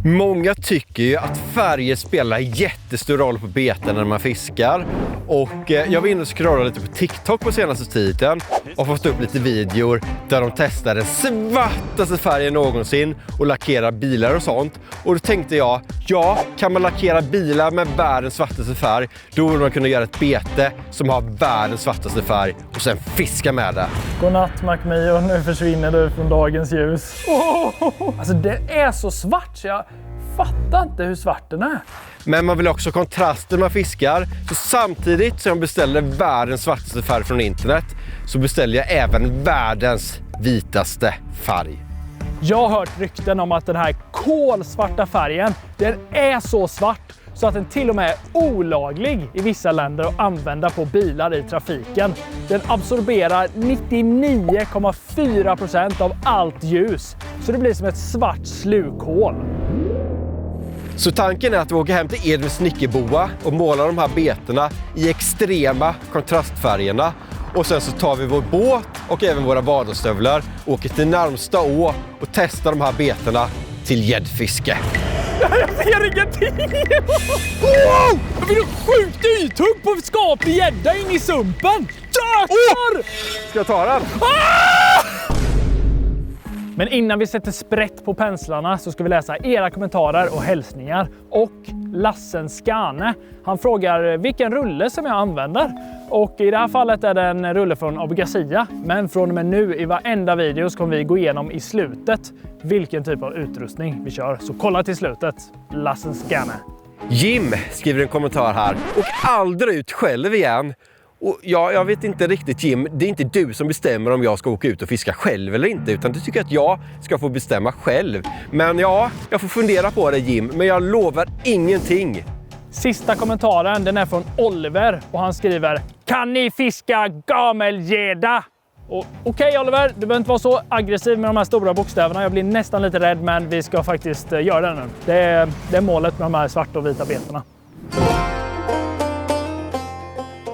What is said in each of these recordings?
Många tycker ju att färger spelar jättestor roll på beten när man fiskar. Och jag var inne och scrollade lite på TikTok på senaste tiden och fått upp lite videor där de testar den svartaste färgen någonsin och lackerar bilar och sånt. Och då tänkte jag, ja, kan man lackera bilar med världens svartaste färg, då vill man kunna göra ett bete som har världens svartaste färg och sen fiska med det. Godnatt MacMio, nu försvinner du från dagens ljus. Alltså det är så svart så jag fattar inte hur svart den är. Men man vill också ha kontraster när man fiskar. Så samtidigt som jag beställer världens svartaste färg från internet så beställer jag även världens vitaste färg. Jag har hört rykten om att den här kolsvarta färgen, den är så svart så att den till och med är olaglig i vissa länder att använda på bilar i trafiken. Den absorberar 99,4% av allt ljus, så det blir som ett svart slukhål. Så tanken är att vi åker hem till Edvins snickerboa och målar de här betena i extrema kontrastfärgerna. Och sen så tar vi vår båt och även våra vadarstövlar och åker till närmsta å och testar de här betena till gäddfiske. Jag ser ingenting! Wow! Jag vill sjukt ythugg på skaplig gädda in i sumpen! Jäklar! Ska jag ta den? Men innan vi sätter sprätt på penslarna så ska vi läsa era kommentarer och hälsningar. Och Lassen Skane, han frågar vilken rulle som jag använder. Och i det här fallet är det en rulle från Abu Garcia. Men från och med nu i varenda video så kommer vi gå igenom i slutet vilken typ av utrustning vi kör. Så kolla till slutet, Lassen Skane. Jim skriver en kommentar här. Och aldrig ut själv igen. Och ja, jag vet inte riktigt Jim, det är inte du som bestämmer om jag ska åka ut och fiska själv eller inte, utan du tycker att jag ska få bestämma själv. Men ja, jag får fundera på det Jim, men jag lovar ingenting. Sista kommentaren, den är från Oliver och han skriver: kan ni fiska gamelgädda? Okej Oliver, du behöver inte vara så aggressiv med de här stora bokstäverna. Jag blir nästan lite rädd, men vi ska faktiskt göra det nu. Det är målet med de här svarta och vita betena.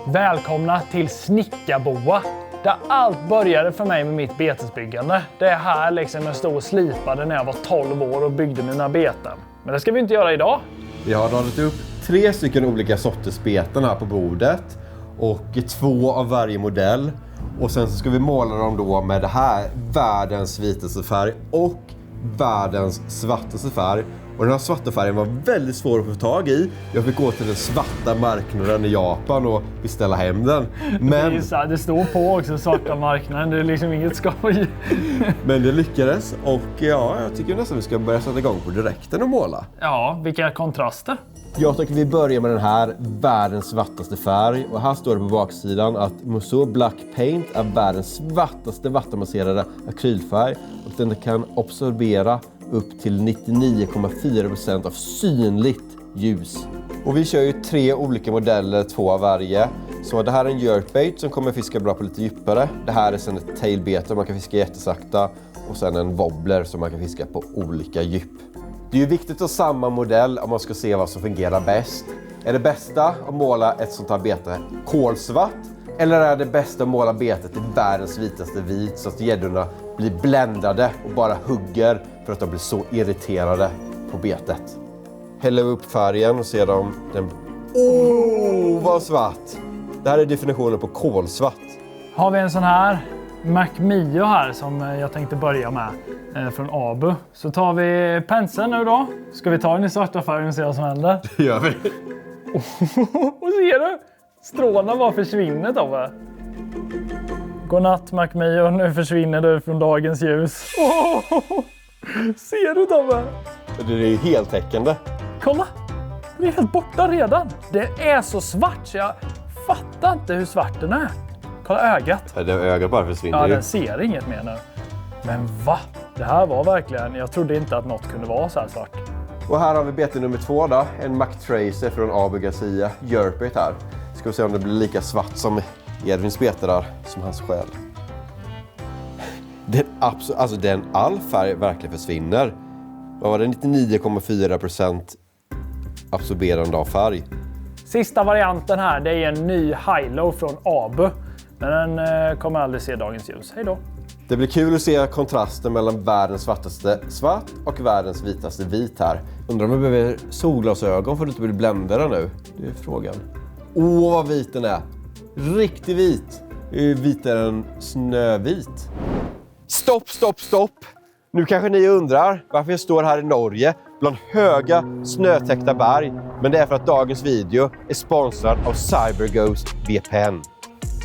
Välkomna till Snickerboa, där allt började för mig med mitt betesbyggande. Det är här liksom jag stod och slipade när jag var 12 år och byggde mina beten. Men det ska vi inte göra idag. Vi har radat upp 3 stycken olika sorters beten här på bordet och 2 av varje modell. Och sen så ska vi måla dem då med det här världens vitaste färg och världens svartaste färg. Och den här svarta färgen var väldigt svår att få tag i. Jag fick gå till den svarta marknaden i Japan och beställa hem den. Men det står på också svarta marknaden, det är liksom inget skoj. Men det lyckades och ja, jag tycker nästan vi ska börja sätta igång på direkten och måla. Ja, vilka kontraster. Jag tycker vi börjar med den här världens svartaste färg. Och här står det på baksidan att Musso Black Paint är världens svartaste vattenbaserade akrylfärg. Och den kan absorbera upp till 99,4% av synligt ljus. Och vi kör ju 3 olika modeller, 2 av varje. Så det här är en jerkbait som kommer fiska bra på lite djupare. Det här är sen ett tailbete man kan fiska jättesakta. Och sen en wobbler som man kan fiska på olika djup. Det är ju viktigt att ha samma modell om man ska se vad som fungerar bäst. Är det bästa att måla ett sånt här bete kolsvart? Eller är det bästa att måla betet i världens vitaste vit så att gäddorna blir bländade och bara hugger för att de blir så irriterade på betet? Häller upp färgen och ser dem. Vad svart! Det här är definitionen på kolsvart. Har vi en sån här MacMio här som jag tänkte börja med från Abu. Så tar vi penseln nu då. Ska vi ta den i svarta färgen och se vad som händer? Det gör vi. Och ser du? Strålarna bara försvinner Tobbe. Godnatt MacMio, nu försvinner du från dagens ljus. Ser du Tobbe? Det är ju heltäckande. Kolla, det är helt borta redan. Det är så svart så jag fattar inte hur svart den är. Kolla ögat. Det ögat bara försvinner. Ja, den ser inget mer nu. Men va? Det här var verkligen, jag trodde inte att något kunde vara så här svart. Och här har vi bete nummer 2 då. En McTracer från Abu Garcia. Jerkbait här. Ska vi se om det blir lika svart som Edvins bete där. Som hans själ. Den all färg verkligen försvinner. Vad var det? 99,4% absorberande av färg. Sista varianten här, det är en ny Hilo från Abu. Men den kommer aldrig se dagens ljus. Hej då! Det blir kul att se kontrasten mellan världens svartaste svart och världens vitaste vit här. Undrar om jag behöver solglasögon för att inte bli bländare nu. Det är frågan. Åh, vad vit den är. Riktigt vit. Vitare än snövit. Stopp, stopp, stopp. Nu kanske ni undrar varför jag står här i Norge bland höga snötäckta berg. Men det är för att dagens video är sponsrad av CyberGhost VPN.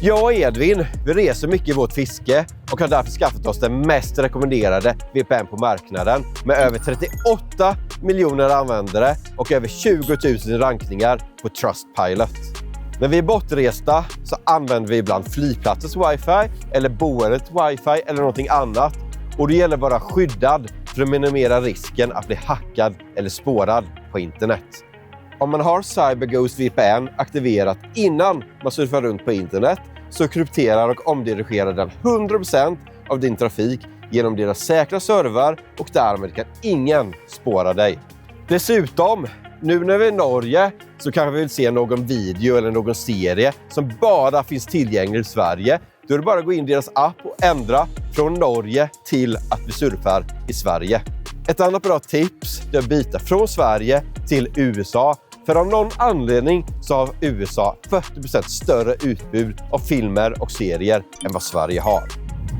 Jag och Edvin, vi reser mycket i vårt fiske och har därför skaffat oss den mest rekommenderade VPN på marknaden med över 38 miljoner användare och över 20 000 rankningar på Trustpilot. När vi är bortresta så använder vi ibland flygplatsens wifi eller boendets wifi eller någonting annat. Och det gäller att vara skyddad för att minimera risken att bli hackad eller spårad på internet. Om man har CyberGhost VPN aktiverat innan man surfar runt på internet så krypterar och omdirigerar den 100% av din trafik genom deras säkra server och därmed kan ingen spåra dig. Dessutom, nu när vi är i Norge så kanske vi vill se någon video eller någon serie som bara finns tillgänglig i Sverige. Då är det bara att gå in i deras app och ändra från Norge till att vi surfar i Sverige. Ett annat bra tips är att byta från Sverige till USA. För av någon anledning så har USA 40% större utbud av filmer och serier än vad Sverige har.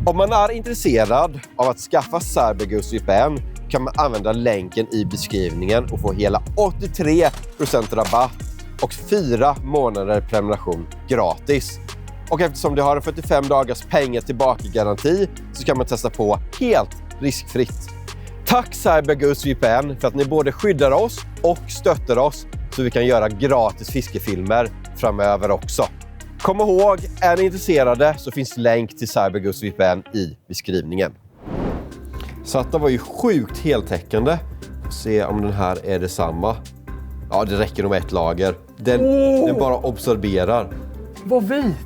Om man är intresserad av att skaffa CyberGhost VPN kan man använda länken i beskrivningen och få hela 83% rabatt och 4 månader prenumeration gratis. Och eftersom det har en 45 dagars pengar tillbaka-garanti så kan man testa på helt riskfritt. Tack CyberGhost VPN för att ni både skyddar oss och stöttar oss så vi kan göra gratis fiskefilmer framöver också. Kom ihåg, är ni intresserade så finns länk till CyberGhost VPN i beskrivningen. Satta var ju sjukt heltäckande. Se om den här är detsamma. Ja, det räcker nog med ett lager. Den bara absorberar. Vad vit!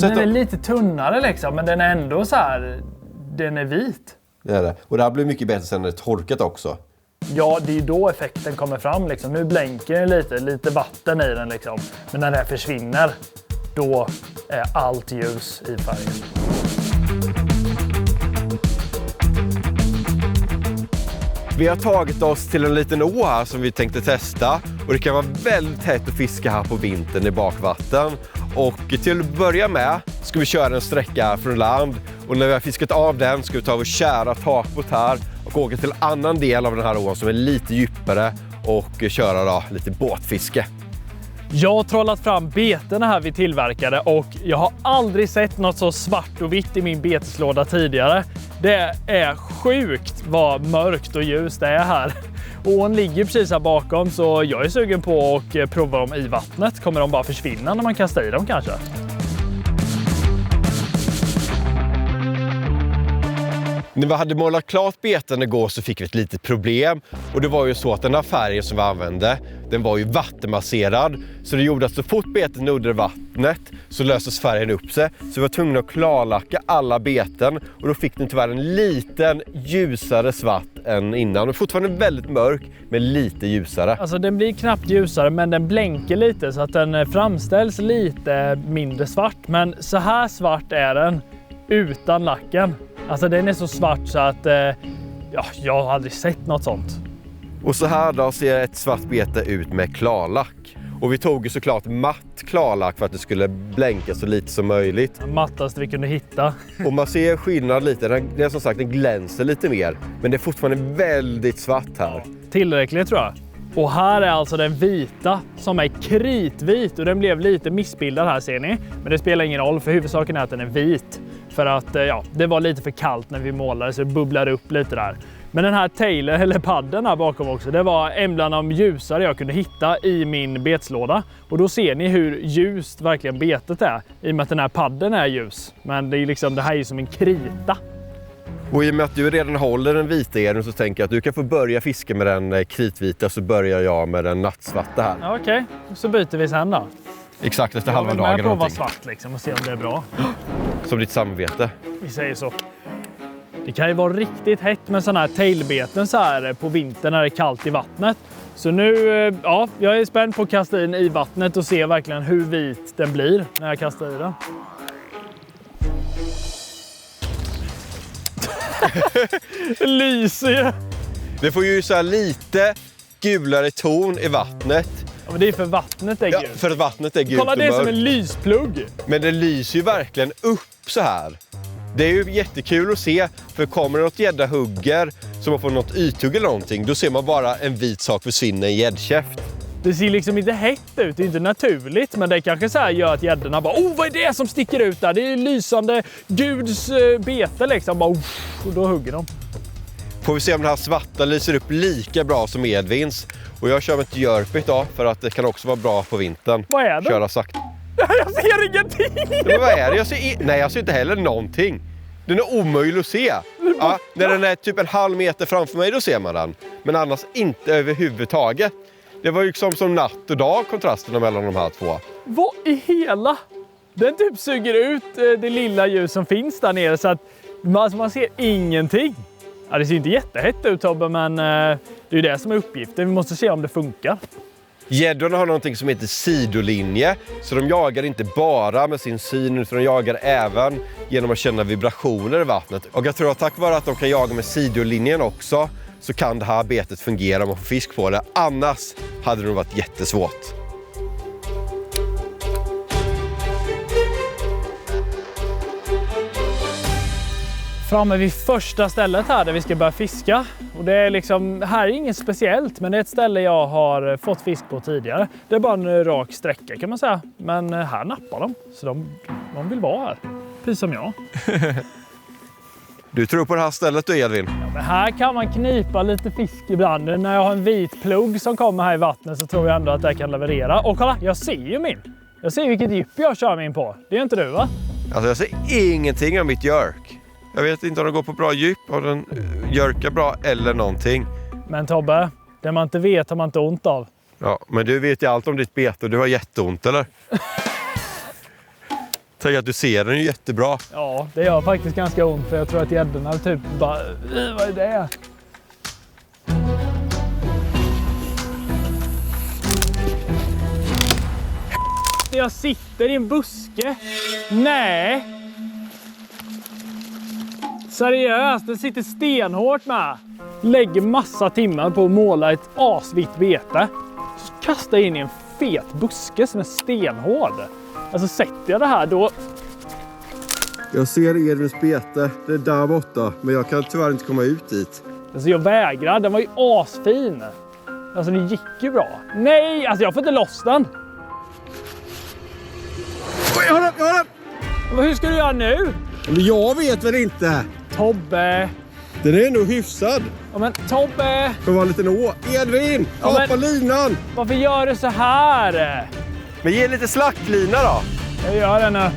Den är lite tunnare liksom, men den är ändå så här. Den är vit. Det är det. Och det här blir mycket bättre sen när det är torkat också. Ja, det är ju då effekten kommer fram liksom. Nu blänker den lite vatten i den liksom. Men när det försvinner, då är allt ljus i färgen. Vi har tagit oss till en liten å här som vi tänkte testa. Och det kan vara väldigt hett att fiska här på vintern i bakvatten. Och till att börja med ska vi köra en sträcka från land. Och när vi har fiskat av den ska vi ta vår kära takbåt här och åka till en annan del av den här ån som är lite djupare och köra då lite båtfiske. Jag har trollat fram betena här vi tillverkade och jag har aldrig sett något så svart och vitt i min beteslåda tidigare. Det är sjukt vad mörkt och ljust det är här. Ån ligger precis här bakom så jag är sugen på att prova dem i vattnet. Kommer de bara försvinna när man kastar i dem kanske? När vi hade målat klart beten igår så fick vi ett litet problem. Och det var ju så att den här färgen som vi använde, den var ju vattenmasserad. Så det gjorde att så fort betet nådde vattnet så löstes färgen upp sig. Så vi var tvungna att klarlacka alla beten. Och då fick den tyvärr en liten ljusare svart än innan. Och fortfarande väldigt mörk, men lite ljusare. Alltså den blir knappt ljusare men den blänker lite så att den framställs lite mindre svart. Men så här svart är den utan lacken. Alltså den är så svart så att ja, jag har aldrig sett något sånt. Och så här då ser ett svart bete ut med klarlack. Och vi tog ju såklart matt klarlack för att det skulle blänka så lite som möjligt. Mattaste vi kunde hitta. Och man ser skillnad lite. Den, som sagt, den glänser lite mer. Men det är fortfarande väldigt svart här. Tillräckligt tror jag. Och här är alltså den vita som är kritvit. Och den blev lite missbildad här ser ni. Men det spelar ingen roll för huvudsaken är att den är vit. För att ja, det var lite för kallt när vi målade så det bubblade upp lite där. Men den här tailen eller padden här bakom också, det var en bland de ljusare jag kunde hitta i min betslåda. Och då ser ni hur ljust verkligen betet är i och med att den här padden är ljus. Men det är liksom, det här är ju som en krita. Och i och med att du redan håller den vita Edvin så tänker jag att du kan få börja fiska med den kritvita så börjar jag med den nattsvarta här. Ja, okej, så byter vi sen då. Exakt, efter halva dagen. Jag vill prova svart liksom och se om det är bra. Som ditt samvete. Vi säger så. Det kan ju vara riktigt hett med sådana här tailbeten så här på vintern när det är kallt i vattnet. Så nu, ja, jag är spänd på att kasta in i vattnet och se verkligen hur vit den blir när jag kastar i den. Det lyser ju. Det får ju så här lite gulare ton i vattnet. Ja, men det är för vattnet är gult. För att vattnet är gult. Kolla, det är och som mörkt. en lysplugg. Men det lyser ju verkligen upp så här. Det är ju jättekul att se, för kommer det något gädda hugger som har fått något ythugg eller någonting, då ser man bara en vit sak försvinna i gäddkäft. Det ser liksom inte hett ut, det är inte naturligt, men det kanske så här gör att gäddorna bara vad är det som sticker ut där? Det är lysande Guds bete liksom. Bara, och då hugger de. Får vi se om den här svarta lyser upp lika bra som Edvins. Och jag kör med ett Jörpit då, för att det kan också vara bra på vintern. Vad är det? Köra sakta. Jag ser ingenting! Men vad är det? Jag ser inte heller någonting. Den är omöjlig att se. Ja, när den är typ en halv meter framför mig, då ser man den. Men annars inte överhuvudtaget. Det var ju som natt och dag, kontrasterna mellan de här två. Vad i hela? Den typ suger ut det lilla ljus som finns där nere så att man ser ingenting. Ja, det ser inte jättehett ut, Tobbe, men det är ju det som är uppgiften. Vi måste se om det funkar. Gäddorna har någonting som heter sidolinje, så de jagar inte bara med sin syn, utan de jagar även genom att känna vibrationer i vattnet. Och jag tror att tack vare att de kan jaga med sidolinjen också, så kan det här betet fungera om man får fisk på det. Annars hade det nog varit jättesvårt. Framme vid första stället här där vi ska börja fiska. Och det är liksom, här är inget speciellt, men det är ett ställe jag har fått fisk på tidigare. Det är bara en rak sträcka kan man säga. Men här nappar de, så de vill vara här. Precis som jag. Du tror på det här stället du, Edvin? Ja, men här kan man knipa lite fisk ibland. När jag har en vit plugg som kommer här i vattnet så tror jag ändå att det kan leverera. Och kolla, jag ser ju min. Jag ser vilket djup jag kör min på. Det är inte du, va? Alltså jag ser ingenting av mitt jörk. Jag vet inte om den går på bra djup, om den jörkar bra eller någonting. Men Tobbe, det man inte vet har man inte ont av. Ja, men du vet ju allt om ditt bete och du har jätteont, eller? Tänk att du ser den ju jättebra. Ja, det gör faktiskt ganska ont, för jag tror att gäddorna typ bara, vad är det? Jag sitter i en buske. Nej. Seriöst, den sitter stenhårt med. Lägger massa timmar på att måla ett asvitt bete. Så kastar jag in i en fet buske som är stenhård. Alltså sätter jag det här då... Jag ser Edvins bete, det är där borta, men jag kan tyvärr inte komma ut dit. Alltså jag vägrar, den var ju asfin. Alltså det gick ju bra. Nej, alltså jag får inte loss den. Jag har den! Men hur ska du göra nu? Men jag vet väl inte. Tobbe. Den är nog hyfsad. Ja men Tobbe. Det var en liten å. Edvin, apa linan! Varför gör du så här? Men ge lite slaktlina då. Jag gör det nu.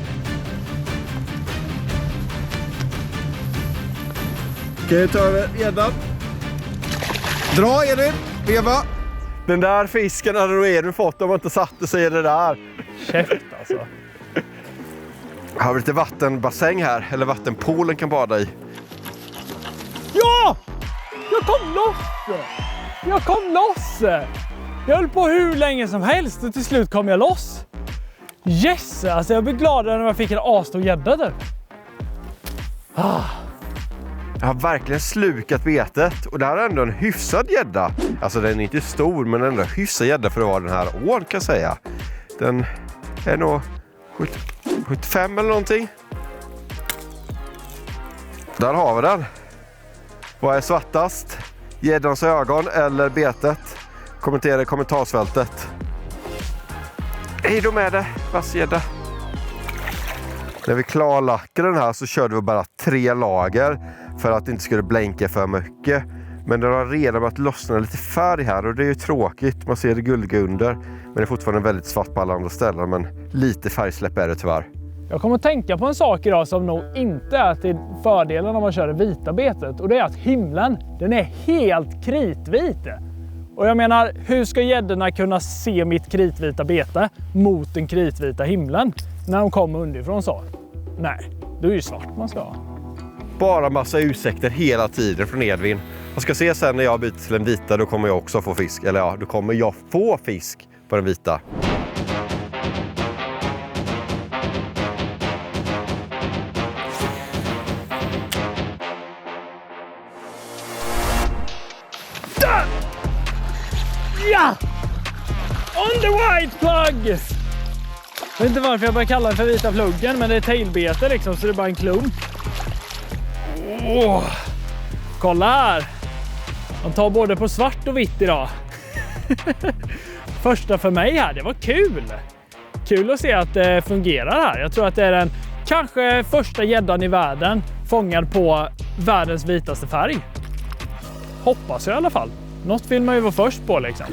Okej, ta över Edvin. Dra Edvin, veva. Den där fisken hade nog Edvin fått om man inte satte sig i det där. Käft alltså. Har vi lite vattenbassäng här, eller vattenpoolen kan bada i. Ja! Jag kom loss! Jag kom loss! Jag höll på hur länge som helst och till slut kom jag loss. Yes! Alltså jag blev glad när jag fick en asstor gädda där. Jag har verkligen slukat betet och det här är ändå en hyfsad gädda. Alltså den är inte stor, men ändå en hyfsad gädda för att vara den här ån kan jag säga. Den är nog 75 eller någonting. Där har vi den. Vad är svartast? Gäddans ögon eller betet? Kommentera i kommentarsfältet. Hej då med det, vassgädda. När vi klarlackade den här så körde vi bara 3 lager för att det inte skulle blänka för mycket. Men den har redan börjat lossna lite färg här och det är ju tråkigt. Man ser det guldiga under. Men det är fortfarande väldigt svart på alla andra ställen. Men lite färgsläpp är det tyvärr. Jag kommer att tänka på en sak idag som nog inte är till fördelen om man kör det vita betet. Och det är att himlen, den är helt kritvit. Och jag menar, hur ska gäddorna kunna se mitt kritvita bete mot den kritvita himlen när de kommer underifrån så? Nej, det är ju svart man ska ha. Bara massa ursäkter hela tiden från Edvin. Jag ska se sen när jag byter till den vita, då kommer jag också få fisk. Eller ja, då kommer jag få fisk på den vita. Ja! On the white plug! Jag vet inte varför jag börjar kalla den för vita pluggen, men det är tailbete liksom, så det är bara en klump. Åh! Kolla här! De tar både på svart och vitt idag. Första för mig här, det var kul! Kul att se att det fungerar här. Jag tror att det är den kanske första gäddan i världen fångad på världens vitaste färg. Hoppas jag i alla fall. Något vill man ju vara först på liksom.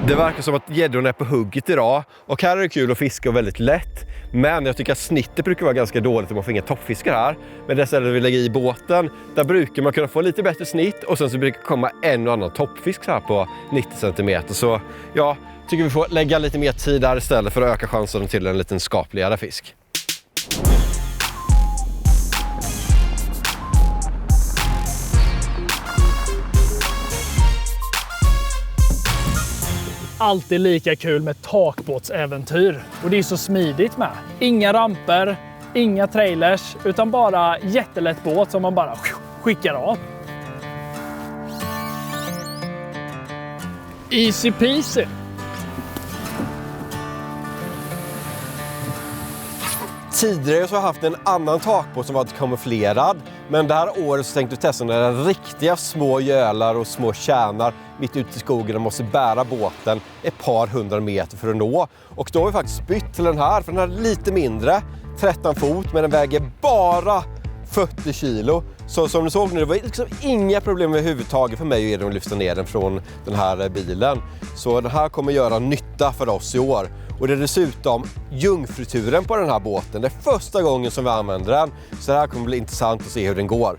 Det verkar som att gäddorna är på hugget idag. Och här är det kul att fiska och väldigt lätt. Men jag tycker att snittet brukar vara ganska dåligt om man får inga toppfiskar här. Men det stället vi lägger i båten, där brukar man kunna få lite bättre snitt. Och sen så brukar det komma en och annan toppfisk här på 90 cm. Så ja, tycker vi får lägga lite mer tid där istället för att öka chansen till en liten skapligare fisk. Alltid lika kul med takbåtsäventyr. Och det är så smidigt med. Inga ramper, inga trailers, utan bara jättelätt båt som man bara skickar av. Easy peasy. Tidigare så har jag haft en annan takbåt som varit kamouflerad. Men det här året så tänkte vi testa några riktiga små gölar och små tjärnar mitt ute i skogen och måste bära båten ett par 100 meter för att nå. Och då har vi faktiskt bytt till den här, för den här är lite mindre, 13 fot, men den väger bara 40 kilo. Så som du såg nu, det var liksom inga problem överhuvudtaget för mig och er att lyfta ner den från den här bilen. Så den här kommer göra nytta för oss i år. Och det är dessutom jungfruturen på den här båten. Det är första gången som vi använder den. Så det här kommer bli intressant att se hur den går.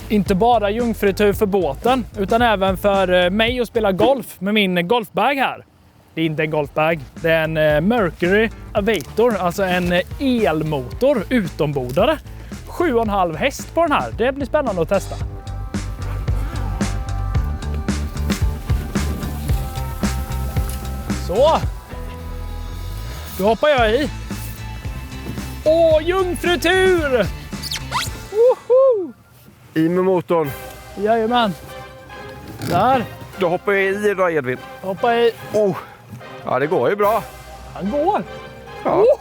Inte bara jungfrutur för båten, utan även för mig att spela golf med min golfbag här. Det är inte en golfbag, det är en Mercury Aviator, alltså en elmotor utombordare. 7,5 häst på den här, det blir spännande att testa. Så, då hoppar jag i. Åh, jungfrutur! Woho! I med motorn. Jajamän. Där. Då hoppar jag i då, Edvin. Hoppa i. Oh. Ja, det går ju bra. Han går. Ja. Oh!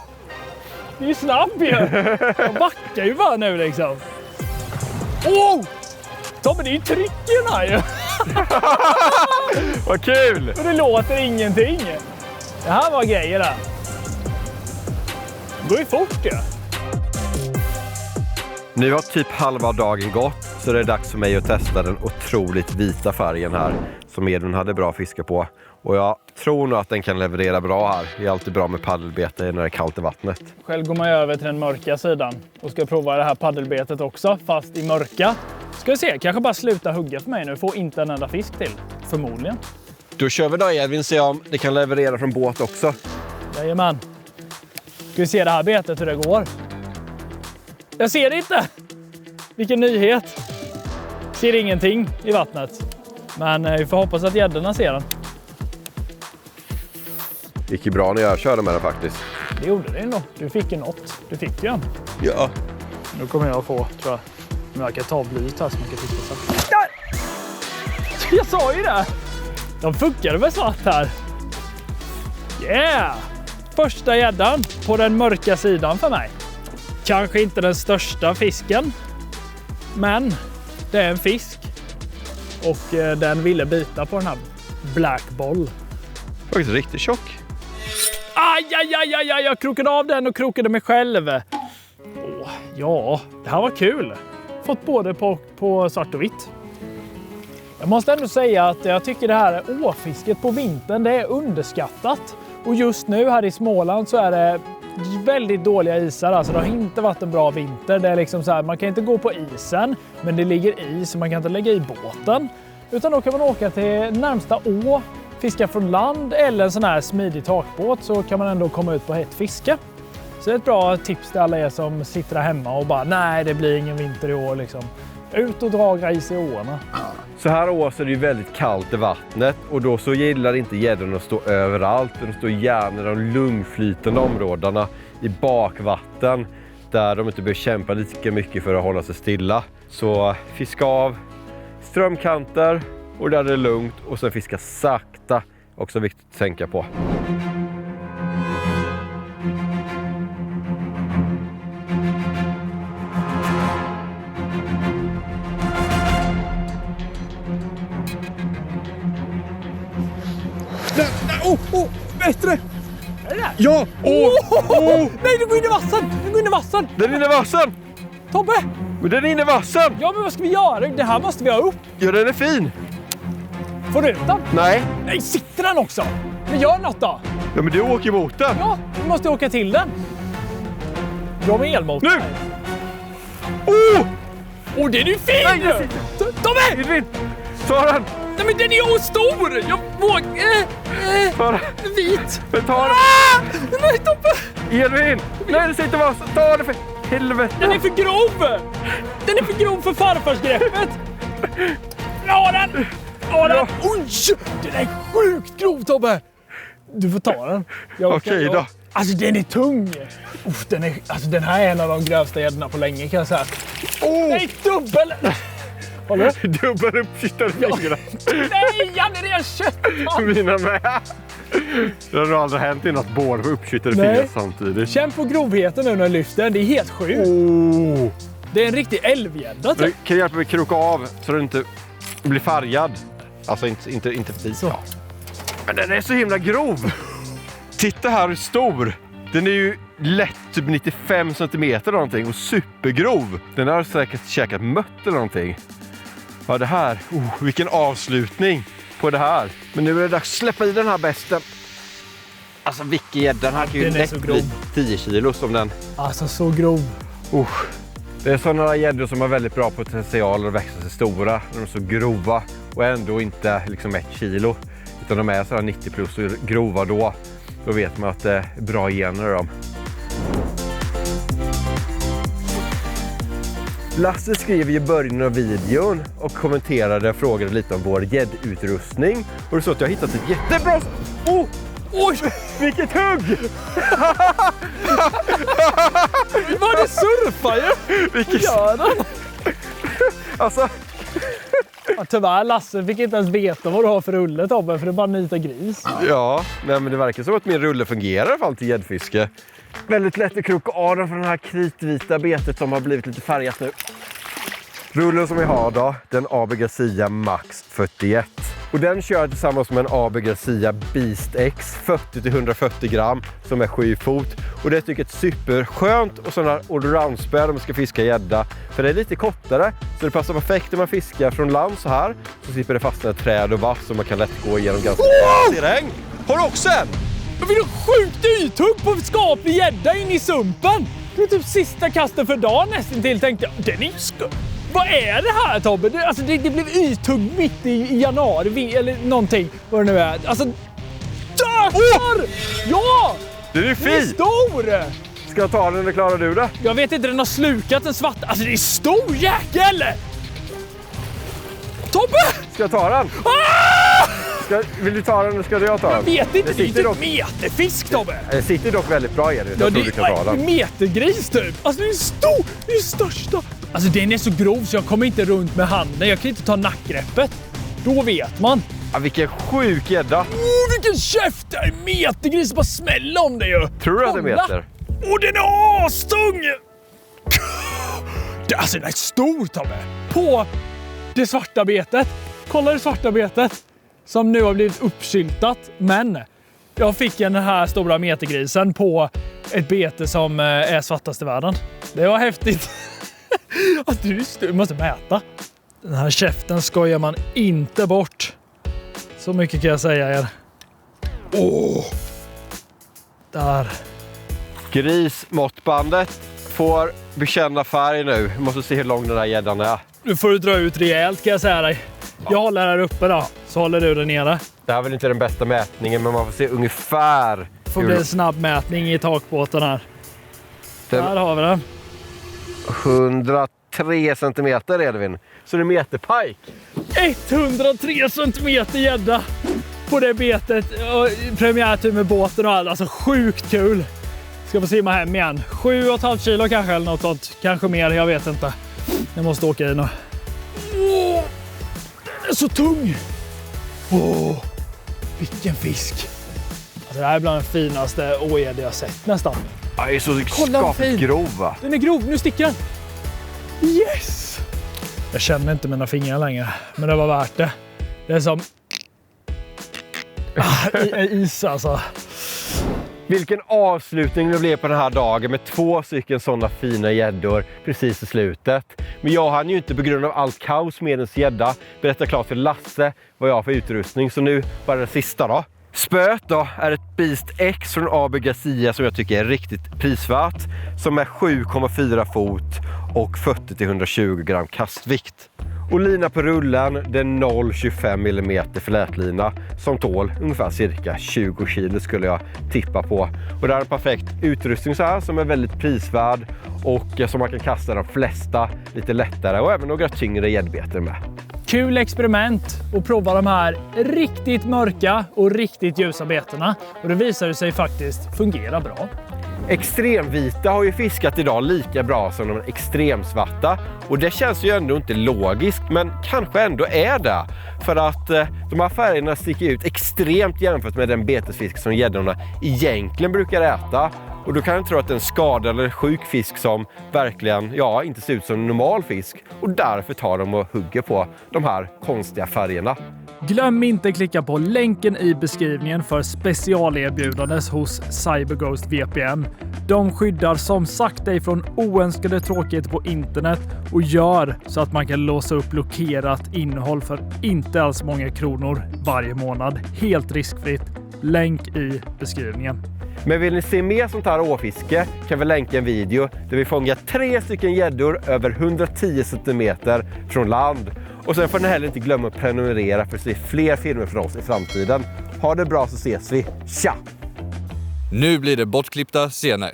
Det är ju snabb ju. Jag backar ju bara nu liksom. Oh! Tommy, det är ju tryck i den här ju. Vad kul! Och det låter ingenting. Det här var grejer där. Det går ju fort ju. Nu har typ halva dagen gått, så det är dags för mig att testa den otroligt vita färgen här som Edvin hade bra fiske på. Och jag tror nog att den kan leverera bra här. Det är alltid bra med paddelbete när det är kallt i vattnet. Själv går man över till den mörka sidan och ska prova det här paddelbetet också, fast i mörka. Ska vi se, kanske bara sluta hugga för mig nu. Får inte en enda fisk till, förmodligen. Då kör vi då, Edvin, se om det kan leverera från båt också. Jajamän. Ska vi se det här betet hur det går. Jag ser det inte. Vilken nyhet. Ser ingenting i vattnet. Men vi får hoppas att gäddorna ser den. Det gick ju bra när jag körde med den faktiskt. Det gjorde det ändå. Du fick ju något. Du fick ju en. Ja. Nu kommer jag få, tror jag. Men jag kan ta blyt här som man kan fiska sen. Där! Jag sa ju det. De funkade med svart här. Yeah! Första gäddan på den mörka sidan för mig. Kanske inte den största fisken. Men det är en fisk. Och den ville bita på den här black ball. Faktiskt riktigt tjock. Aj, jag krokade av den och krokade mig själv. Ja, det här var kul. Fått både på svart och vitt. Jag måste ändå säga att jag tycker det här åfisket på vintern, det är underskattat. Och just nu här i Småland så är det väldigt dåliga isar. Alltså det har inte varit en bra vinter. Det är liksom så här, man kan inte gå på isen, men det ligger is så man kan inte lägga i båten. Utan då kan man åka till närmsta å, fiska från land eller en sån här smidig takbåt, så kan man ändå komma ut på hett fiske. Så det är ett bra tips till alla er som sitter där hemma och bara nej, det blir ingen vinter i år liksom. Ut och dra grejs i åarna. Så här års är det ju väldigt kallt i vattnet och då så gillar inte gäddorna att stå överallt. De står gärna i de lugngflytande områdena i bakvatten där de inte behöver kämpa lika mycket för att hålla sig stilla. Så fiska av strömkanter och där det är lugnt och sen fiska sakta. Också viktigt att tänka på. Bättre! Är det där? Ja! Nej, du går in i vassen! Du går in i vassen! Den är inne i vassen! Tobbe! Men den är inne i vassen! Ja, men vad ska vi göra? Det här måste vi ha upp. Ja, den är fin! Får du ut den? Nej. Nej, sitter den också? Men gör något då! Ja, men du åker mot den. Ja, vi måste åka till den. Jag med elmotor. Nu! Den är ju fin! Nej, Tobbe! Edvin! Ta den! Nej, men den är ju stor! Jag vågar... Ta den! Vit! Men ta den! Nej, Tobbe! Edvin! Nej, det sitter vassen! Ta den för helvete! Den är för grov! Den är för grov för farfarsgreppet! Ja, den! Ja, den! Oj! Den är sjukt grov, Tobbe! Du får ta den. Okej då. Alltså, den är tung! Den här är en av de grövsta gäddorna på länge, kan jag säga. Nej, dubbel! Håller du? Dubbel uppsittade fingrarna. Nej, han är redan köttad! Mina med. Det har nog aldrig hänt innan att båda var uppsittade fingrar samtidigt. Känn på grovheten nu när jag lyfter den. Det är helt sjukt. Det är en riktig älvgädda. Du kan hjälpa mig att kroka av så du inte blir färgad. Alltså inte vit. Så. Men den är så himla grov. Titta här hur stor. Den är ju lätt typ 95 cm eller någonting och supergrov. Den har säkert käkat mött eller någonting. Ja, det här. Vilken avslutning på det här. Men nu är det dags att släppa i den här besten. Alltså vilken gädda. Den här kan ju lätt bli 10 kilo som den. Alltså så grov. Det är sådana gäddor som har väldigt bra potential att växa sig stora. De är så grova och ändå inte liksom 1 kilo. Utan de är sådana 90 plus och grova då. Då vet man att det är bra gener i dem. Lasse skrev i början av videon och kommenterade och frågade lite om vår gäddutrustning. Och det så att jag har hittat ett jättebra... Oj! Vilket hugg! Vad det surfar ju! Vilket... Gör den? Alltså... Ja, tyvärr, Lasse fick inte ens veta vad du har för rulle, Tobbe, för det är bara nita gris. Ja, nej, men det verkar som att min rulle fungerar i alla fall till gäddfiske. Väldigt lätt att kroka av den från det här kritvita betet som har blivit lite färgat nu. Rullen som vi har då, den AB Garcia Max 41. Och den kör tillsammans med en AB Garcia Beast X 40-140 gram som är 7 fot. Och det tycker jag är superskönt och sådana här allround-spö när man ska fiska gädda. För det är lite kortare så det passar perfekt när man fiskar från land så här. Så slipper det fastna ett träd och vass så man kan lätt gå igenom ganska terräng. Har du också en? Jag vill ha sjukt ythugg på skaplig gädda in i sumpen. Det är typ sista kasten för dagen nästan till, tänkte jag. Den är Vad är det här, Tobbe? Det blev ythugg mitt i januari eller någonting. Vad det nu är. Alltså, dökar! Ja! Den är fin! Den är stor! Ska jag ta den eller klarar du det? Jag vet inte, den har slukat en svart. Alltså, det är stor jäkel! Tobbe! Ska jag ta den? Vill du ta den eller ska jag ta den? Jag vet inte, det är inte meterfisk, Tobbe. Det sitter dock väldigt bra i det. Ja, det är metergris typ. Alltså, det är stor, det är största. Alltså, den är så grov så jag kommer inte runt med handen. Jag kan inte ta nackgreppet. Då vet man. Ja, vilken sjuk gädda. Vilken käft! Det är metergris, bara smälla om det ju. Tror du att det är meter? Den är astung! Alltså, den är stor, Tobbe. På det svarta betet. Kolla det svarta betet. Som nu har blivit uppskyltat. Men jag fick den här stora metergrisen på ett bete som är svartast i världen. Det var häftigt. Att du måste mäta. Den här käften skojar man inte bort. Så mycket kan jag säga er. Där. Grismåttbandet får bekänna färg nu. Vi måste se hur lång den här gäddan är. Nu får du dra ut rejält, kan jag säga dig. Jag håller här uppe då, så håller du där nere. Det här är väl inte den bästa mätningen, men man får se ungefär. Det får bli en snabb mätning i takbåten här. Där har vi den. 103 centimeter Edvin. Så det är meterpajk. 103 centimeter gädda på det betet. Premiärtur med båten och allt. Alltså sjukt kul. Ska få simma hem igen. 7,5 kilo kanske eller något sånt. Kanske mer, jag vet inte. Jag måste åka in och... Åh, den är så tung! Åh, vilken fisk! Alltså, det här är bland den finaste ågädd jag sett nästan. Ja, det är så skapligt grov va? Den är grov, nu sticker den! Yes! Jag känner inte mina fingrar längre, men det var värt det. Det är som... is alltså. Vilken avslutning det blev på den här dagen med 2 stycken sådana fina gäddor precis i slutet. Men jag hann ju inte på grund av allt kaos med en gädda berätta klart för Lasse vad jag har för utrustning. Så nu bara det sista då. Spöet då är ett Beast X från AB Garcia som jag tycker är riktigt prisvärt. Som är 7,4 fot och 40-120 gram kastvikt. Och lina på rullen, det är 0,25 mm flätlina som tål ungefär cirka 20 kilo skulle jag tippa på. Och det är en perfekt utrustning så här som är väldigt prisvärd och som man kan kasta de flesta lite lättare och även några tyngre gäddbetor med. Kul experiment och prova de här riktigt mörka och riktigt ljusa betorna. Och det visar sig faktiskt fungera bra. Extremvita har ju fiskat idag lika bra som de extremsvarta och det känns ju ändå inte logiskt men kanske ändå är det för att de här färgerna sticker ut extremt jämfört med den betesfisk som gäddorna egentligen brukar äta och då kan jag tro att en skadad eller sjuk fisk som verkligen inte ser ut som en normal fisk och därför tar de och hugger på de här konstiga färgerna. Glöm inte att klicka på länken i beskrivningen för specialerbjudandes hos CyberGhost VPN. De skyddar som sagt dig från oönskade tråkigheter på internet och gör så att man kan låsa upp blockerat innehåll för inte alls många kronor varje månad. Helt riskfritt. Länk i beskrivningen. Men vill ni se mer sånt här åfiske kan vi länka en video där vi fångar 3 stycken gäddor över 110 cm från land. Och sen får ni heller inte glömma att prenumerera för att se fler filmer från oss i framtiden. Ha det bra så ses vi. Tja! Nu blir det bortklippta scener.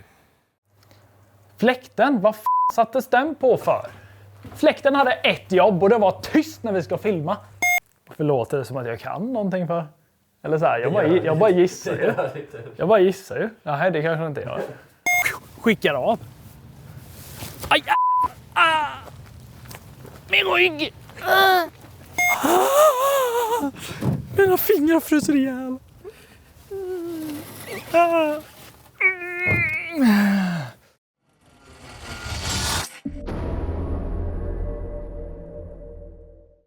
Fläkten, vad sattes den på för? Fläkten hade ett jobb och det var tyst när vi ska filma. Varför låter det som att jag kan någonting för? Eller så här, jag bara gissar ju. Jag bara gissar ju. Nej, det kanske inte jag. Skickar av. Aj! Min rygg! Mina fingrar fryser ihjäl.